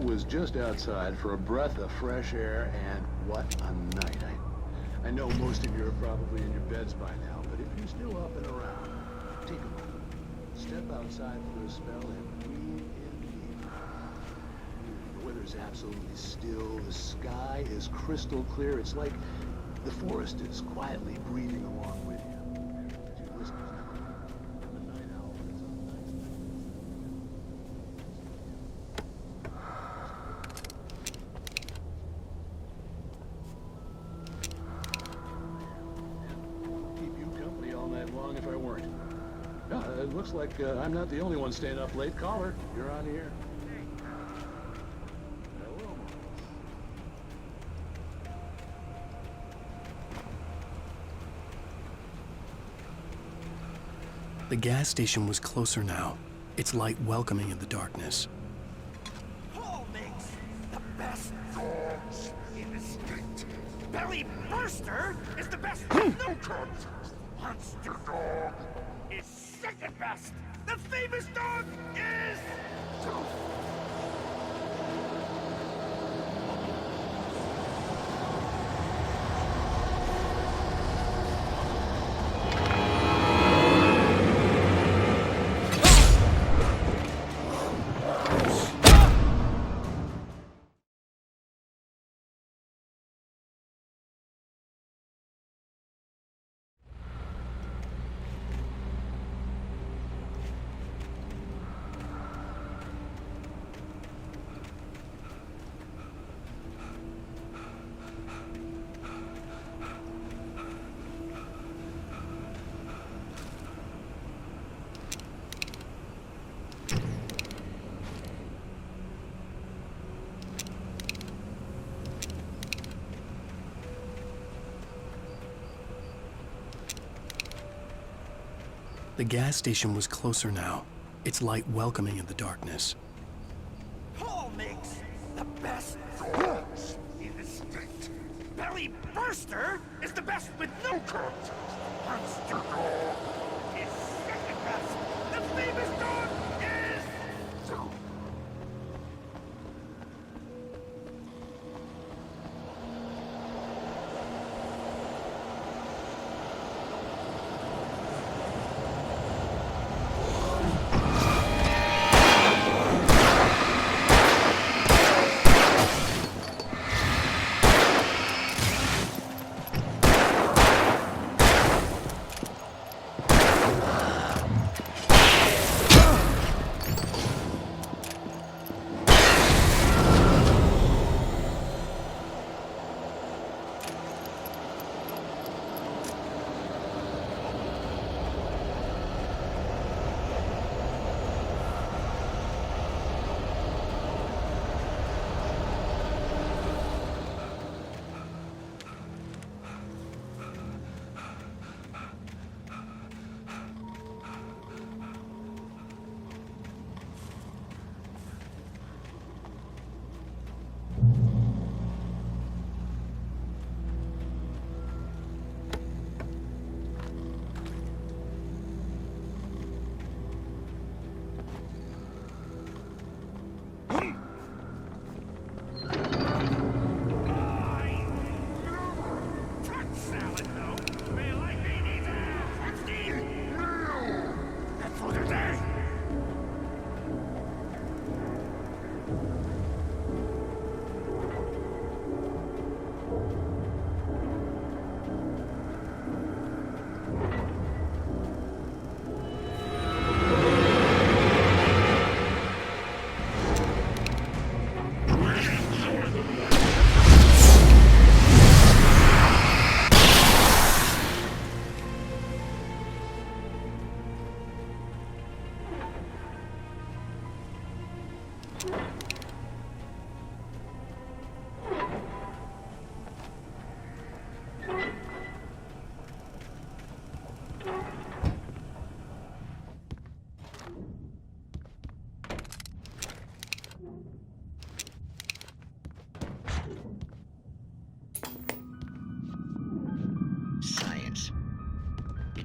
was just outside for a breath of fresh air, and what a night. I know most of you are probably in your beds by now, but if you're still up and around, take a moment. Step outside for a spell and breathe in deep. The weather's absolutely still. The sky is crystal clear. It's like the forest is quietly breathing along with you. As you listen to the night owl is up nice. Keep you company all night long if I weren't. It looks like I'm not the only one staying up late. Caller, you're on the air. Hello. The gas station was closer now, its light welcoming in the darkness. Paul makes the best dogs in the state. Belly Burster is the best. No contest. Monster Dog is second best. The famous dog is... The gas station was closer now, its light welcoming in the darkness. Paul makes the best dogs in the state. Belly Burster is the best with no contest. Monster Dog is second best. The famous dog is...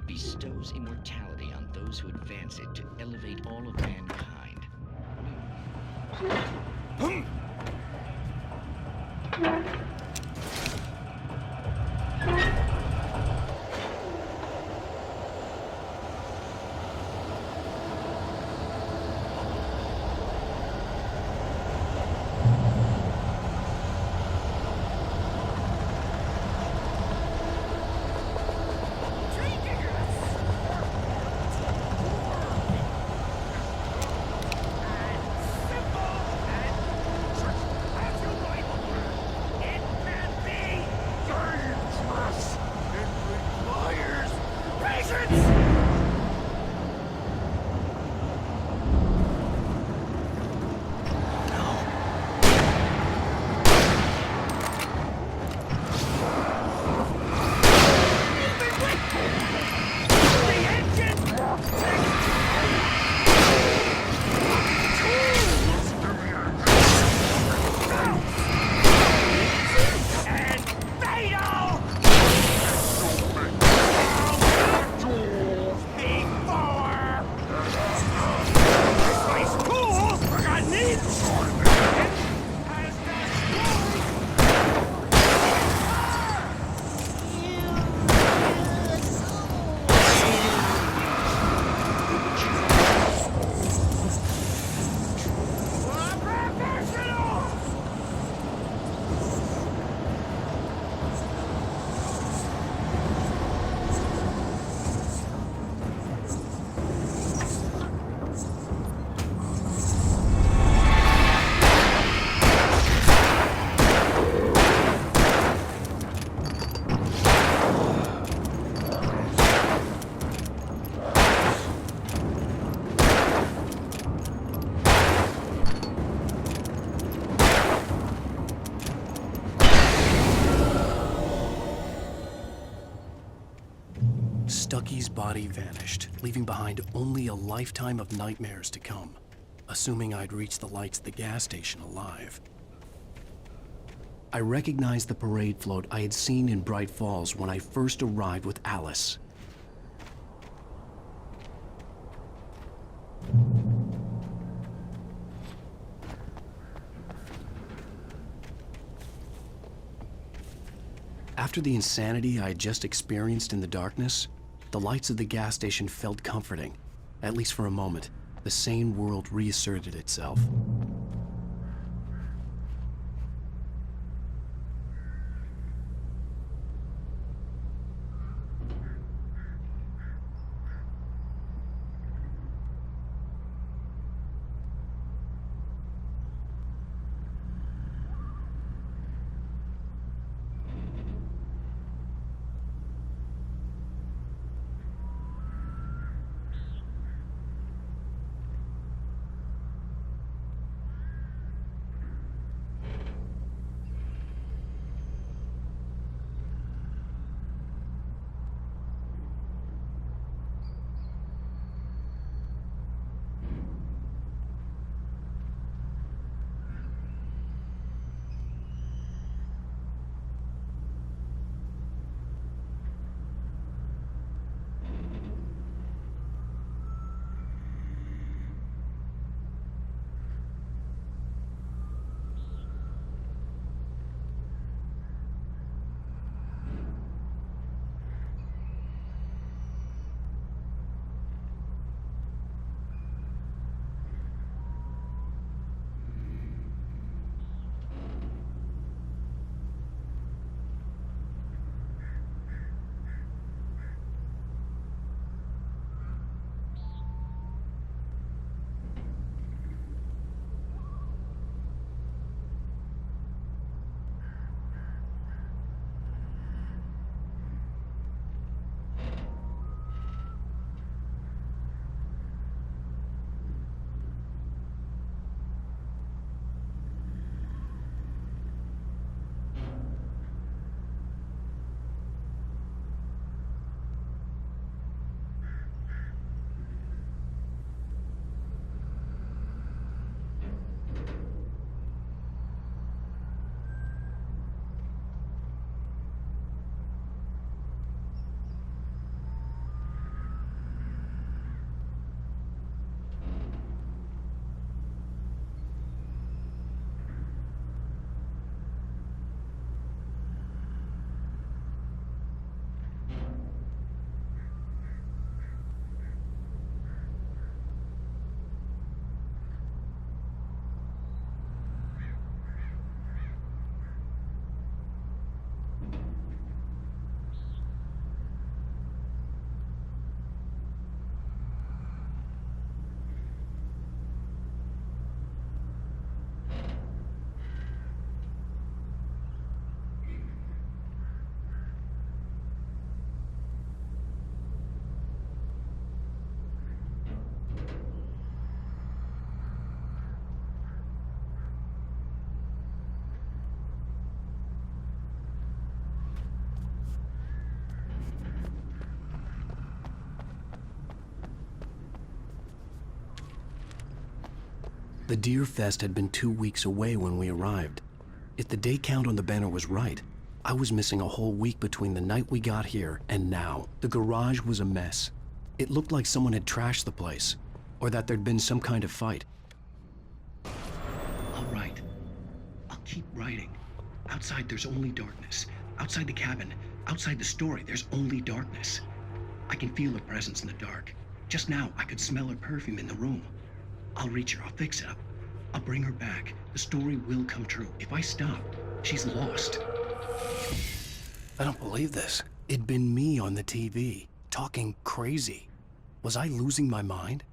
bestows immortality on those who advance it to elevate all of mankind. Stucky's body vanished, leaving behind only a lifetime of nightmares to come, assuming I'd reached the lights at the gas station alive. I recognized the parade float I had seen in Bright Falls when I first arrived with Alice. After the insanity I had just experienced in the darkness, the lights of the gas station felt comforting. At least for a moment, the sane world reasserted itself. The Deer Fest had been 2 weeks away when we arrived. If the day count on the banner was right, I was missing a whole week between the night we got here and now. The garage was a mess. It looked like someone had trashed the place, or that there'd been some kind of fight. I'll write. I'll keep writing. Outside, there's only darkness. Outside the cabin, outside the story, there's only darkness. I can feel her presence in the dark. Just now, I could smell her perfume in the room. I'll reach her. I'll fix it up. I'll bring her back. The story will come true. If I stop, she's lost. I don't believe this. It'd been me on the TV, talking crazy. Was I losing my mind?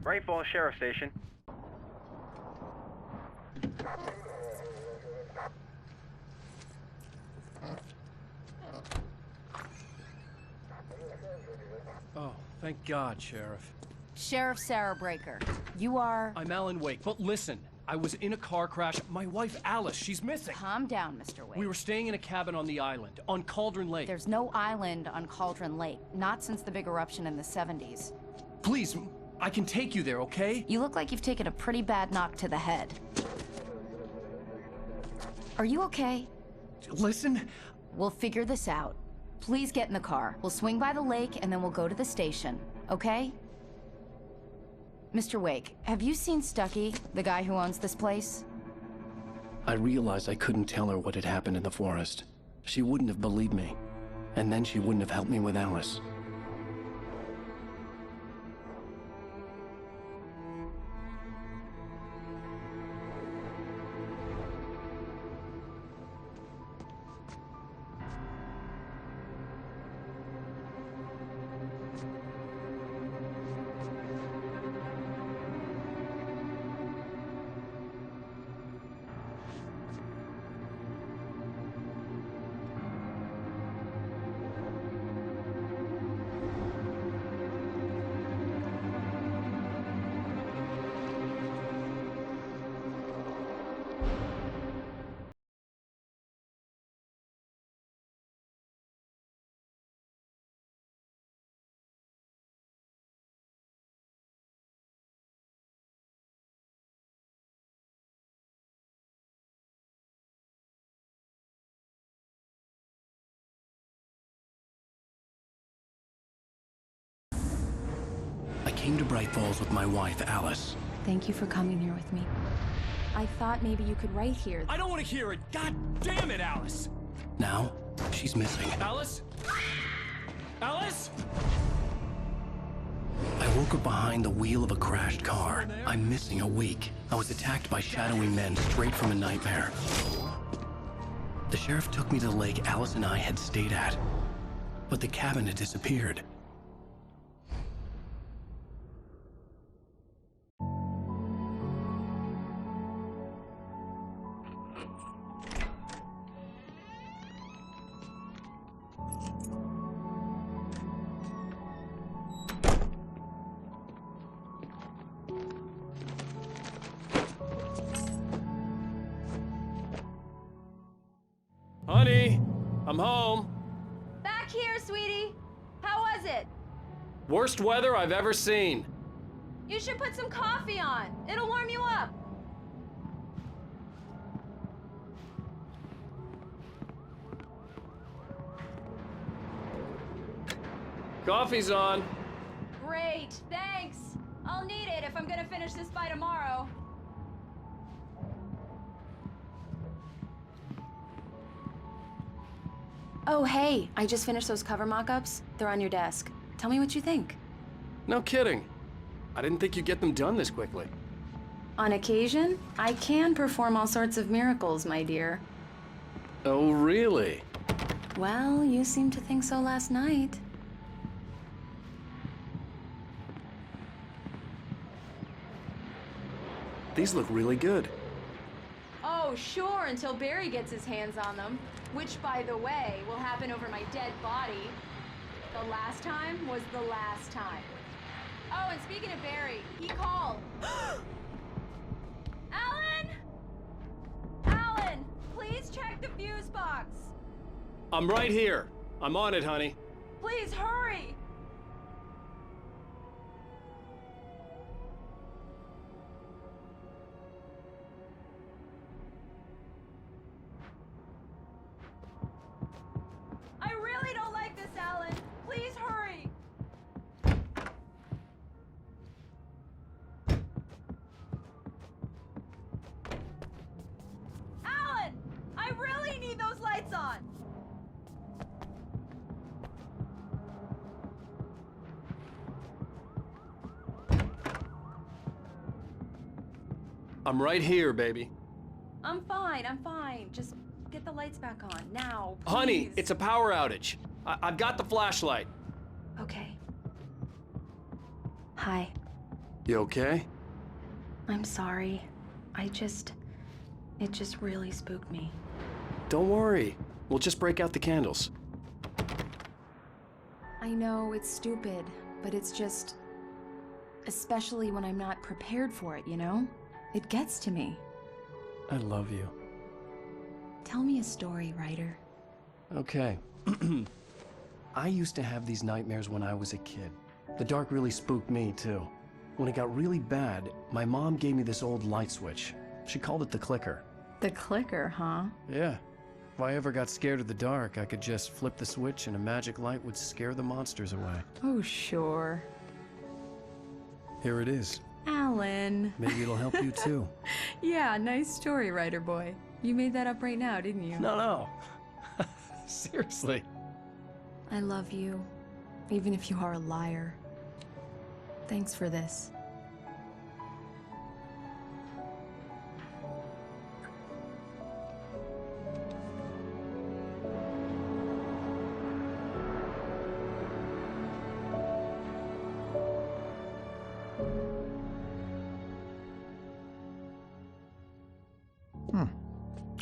Bright Falls Sheriff Station. Oh, thank God, Sheriff. Sheriff Sarah Breaker. You are... I'm Alan Wake, but listen, I was in a car crash. My wife, Alice, she's missing. Calm down, Mr. Wake. We were staying in a cabin on the island, on Cauldron Lake. There's no island on Cauldron Lake, not since the big eruption in the 70s. Please, I can take you there, okay? You look like you've taken a pretty bad knock to the head. Are you okay? Listen. We'll figure this out. Please get in the car. We'll swing by the lake and then we'll go to the station, okay? Mr. Wake, have you seen Stucky, the guy who owns this place? I realized I couldn't tell her what had happened in the forest. She wouldn't have believed me. And then she wouldn't have helped me with Alice. I came to Bright Falls with my wife, Alice. Thank you for coming here with me. I thought maybe you could write here. I don't want to hear it. God damn it, Alice. Now, she's missing. Alice? Alice? I woke up behind the wheel of a crashed car. I'm missing a week. I was attacked by shadowy men straight from a nightmare. The sheriff took me to the lake Alice and I had stayed at. But the cabin had disappeared. Honey, I'm home. Back here, sweetie. How was it? Worst weather I've ever seen. You should put some coffee on. It'll warm you up. Coffee's on. Great, thanks. I'll need it if I'm gonna finish this by tomorrow. Oh, hey, I just finished those cover mock-ups. They're on your desk. Tell me what you think. No kidding. I didn't think you'd get them done this quickly. On occasion, I can perform all sorts of miracles, my dear. Oh, really? Well, you seemed to think so last night. These look really good. Oh, sure, until Barry gets his hands on them. Which, by the way, will happen over my dead body. The last time was the last time. Oh, and speaking of Barry, he called. Alan! Alan, please check the fuse box. I'm right here. I'm on it, honey. Please hurry. I really don't like this, Alan. Please hurry. Alan! I really need those lights on. I'm right here, baby. I'm fine, I'm fine. Just get the lights back on, now, Honey, please. it's a power outage. I've got the flashlight. Okay. Hi. You okay? I'm sorry. It just really spooked me. Don't worry. We'll just break out the candles. I know it's stupid, but it's just... especially when I'm not prepared for it, you know? It gets to me. I love you. Tell me a story, writer. Okay. I used to have these nightmares when I was a kid. The dark really spooked me, too. When it got really bad, my mom gave me this old light switch. She called it the clicker. The clicker, huh? Yeah. If I ever got scared of the dark, I could just flip the switch and a magic light would scare the monsters away. Oh, sure. Here it is. Alan. Maybe it'll help you, too. Yeah, nice story, writer boy. You made that up right now, didn't you? No. Seriously. I love you, even if you are a liar. Thanks for this.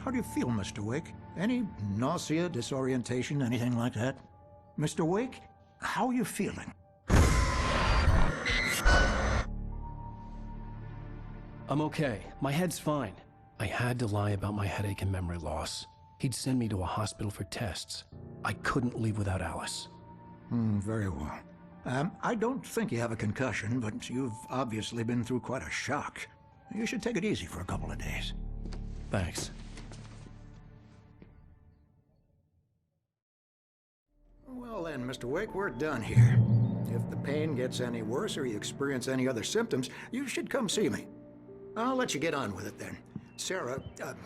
How do you feel, Mr. Wake? Any nausea, disorientation, anything like that? Mr. Wake, how are you feeling? I'm okay. My head's fine. I had to lie about my headache and memory loss. He'd send me to a hospital for tests. I couldn't leave without Alice. Very well. I don't think you have a concussion, but you've obviously been through quite a shock. You should take it easy for a couple of days. Thanks. Well then, Mr. Wake, we're done here. If the pain gets any worse or you experience any other symptoms, you should come see me. I'll let you get on with it then. Sarah,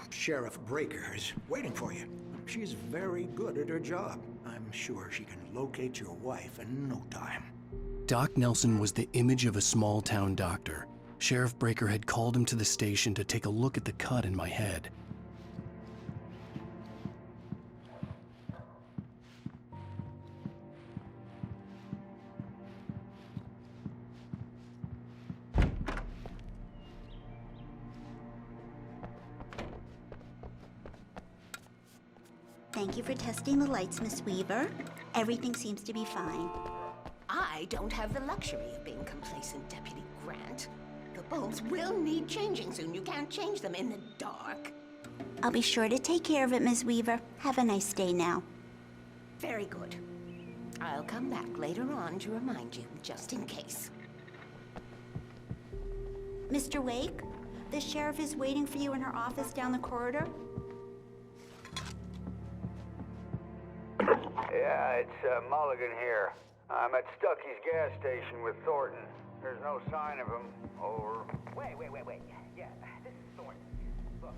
Sheriff Breaker, is waiting for you. She's very good at her job. I'm sure she can locate your wife in no time. Doc Nelson was the image of a small-town doctor. Sheriff Breaker had called him to the station to take a look at the cut in my head. Thank you for testing the lights, Miss Weaver. Everything seems to be fine. I don't have the luxury of being complacent, Deputy Grant. The bulbs will need changing soon. You can't change them in the dark. I'll be sure to take care of it, Miss Weaver. Have a nice day now. Very good. I'll come back later on to remind you, just in case. Mr. Wake, the sheriff is waiting for you in her office down the corridor. Yeah, it's Mulligan here. I'm at Stucky's gas station with Thornton. There's no sign of him. Over. Wait. Yeah, this is Thornton. Look.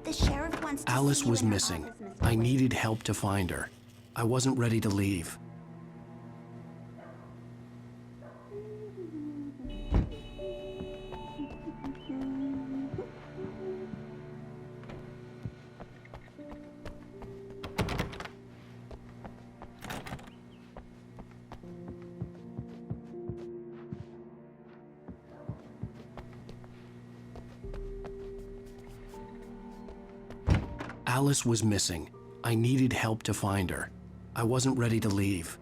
The sheriff wants to Alice see you was in her missing. office, Mr. I Wake. needed help to find her. I wasn't ready to leave. Alice was missing. I needed help to find her. I wasn't ready to leave.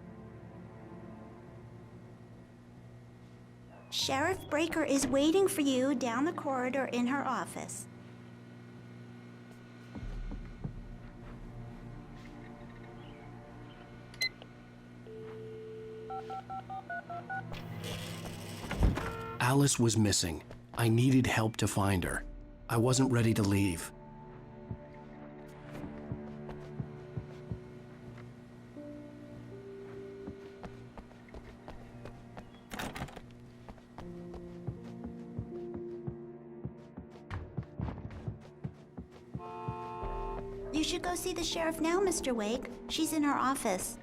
Sheriff Breaker is waiting for you down the corridor in her office. Alice was missing. I needed help to find her. I wasn't ready to leave. You should go see the sheriff now, Mr. Wake. She's in her office.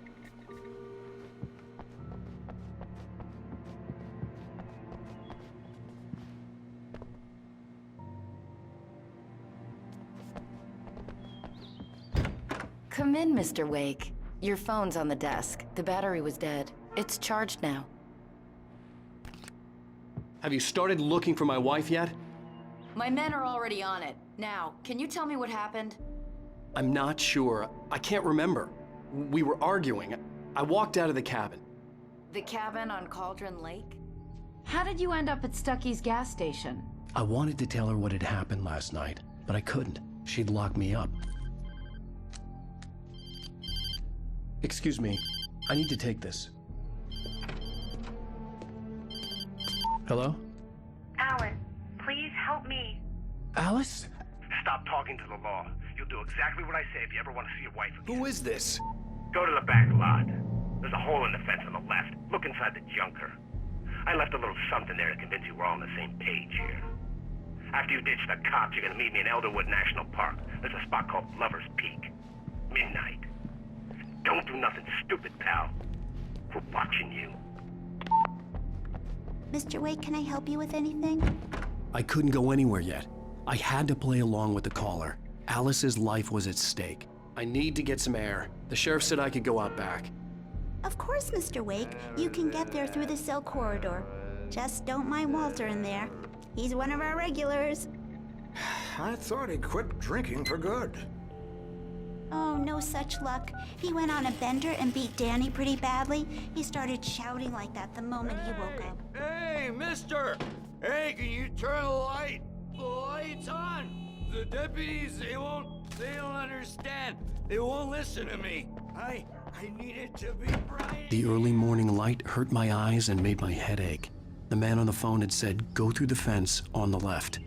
Come in, Mr. Wake. Your phone's on the desk. The battery was dead. It's charged now. Have you started looking for my wife yet? My men are already on it. Now, can you tell me what happened? I'm not sure. I can't remember. We were arguing. I walked out of the cabin. The cabin on Cauldron Lake? How did you end up at Stucky's gas station? I wanted to tell her what had happened last night, but I couldn't. She'd lock me up. Excuse me. I need to take this. Hello? Alan, please help me. Alice? Stop talking to the law. You'll do exactly what I say if you ever want to see your wife again. Who is this? Go to the back lot. There's a hole in the fence on the left. Look inside the junker. I left a little something there to convince you we're all on the same page here. After you ditch the cops, you're gonna meet me in Elderwood National Park. There's a spot called Lover's Peak. Midnight. Don't do nothing stupid, pal. We're watching you. Mr. Wake, can I help you with anything? I couldn't go anywhere yet. I had to play along with the caller. Alice's life was at stake. I need to get some air. The sheriff said I could go out back. Of course, Mr. Wake. You can get there through the cell corridor. Just don't mind Walter in there. He's one of our regulars. I thought he quit drinking for good. Oh, no such luck. He went on a bender and beat Danny pretty badly. He started shouting like that the moment he woke up. Hey, mister! Hey, can you turn the light? The light's on! The deputies, they don't understand. They won't listen to me. I need it to be bright. The early morning light hurt my eyes and made my head ache. The man on the phone had said, go through the fence on the left.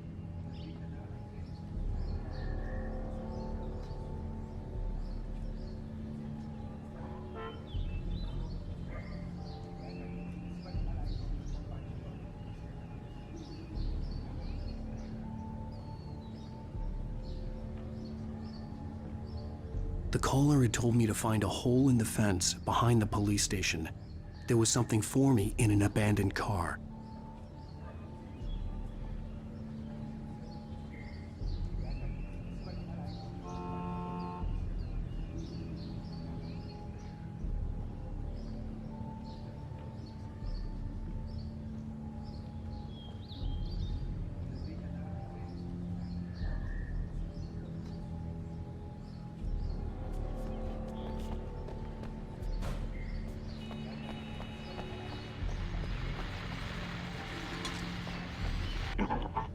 The caller had told me to find a hole in the fence behind the police station. There was something for me in an abandoned car.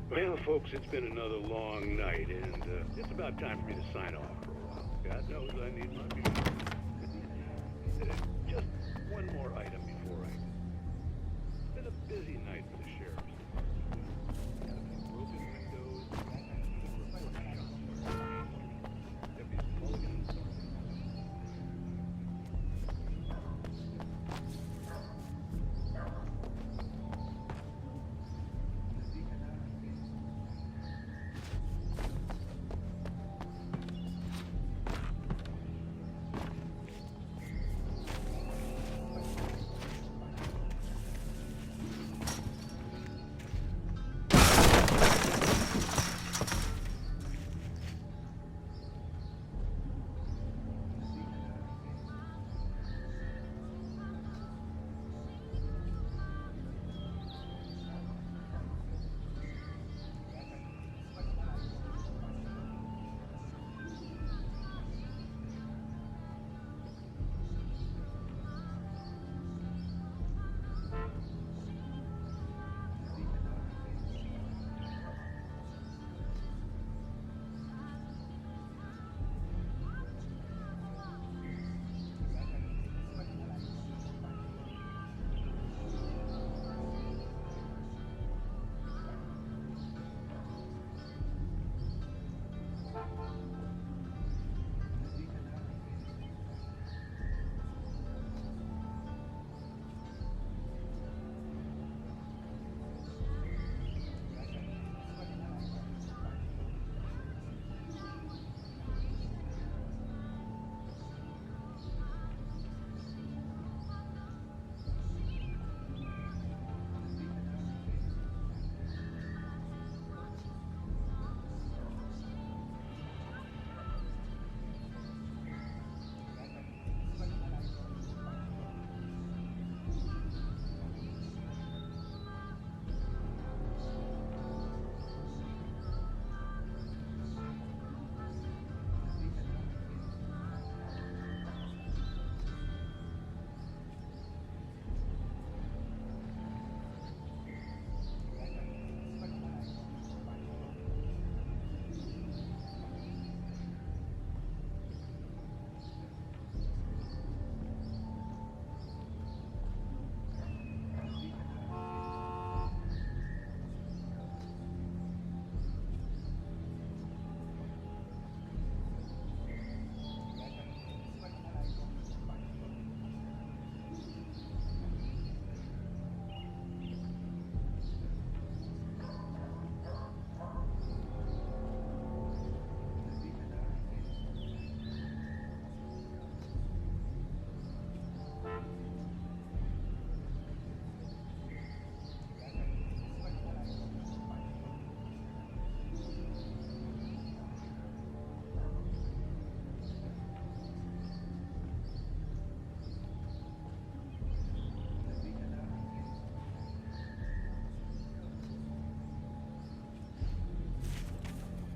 Well, folks, it's been another long night, and it's about time for me to sign off for a while. God knows I need my music. Just one more item before I go. It's been a busy night for the sheriff's department. Got a few broken windows, Deputies Mulligan and Thornton.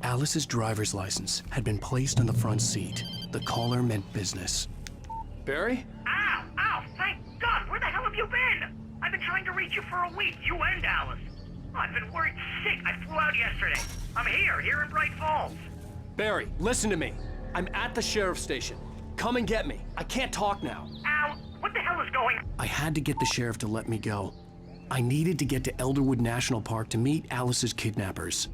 Alice's driver's license had been placed on the front seat. The caller meant business. Barry? Ow! Ow! Thank God! Where the hell have you been? I've been trying to reach you for a week, you and Alice. Oh, I've been worried sick. I flew out yesterday. I'm here in Bright Falls. Barry, listen to me. I'm at the sheriff's station. Come and get me. I can't talk now. Ow! What the hell is going on? I had to get the sheriff to let me go. I needed to get to Elderwood National Park to meet Alice's kidnappers.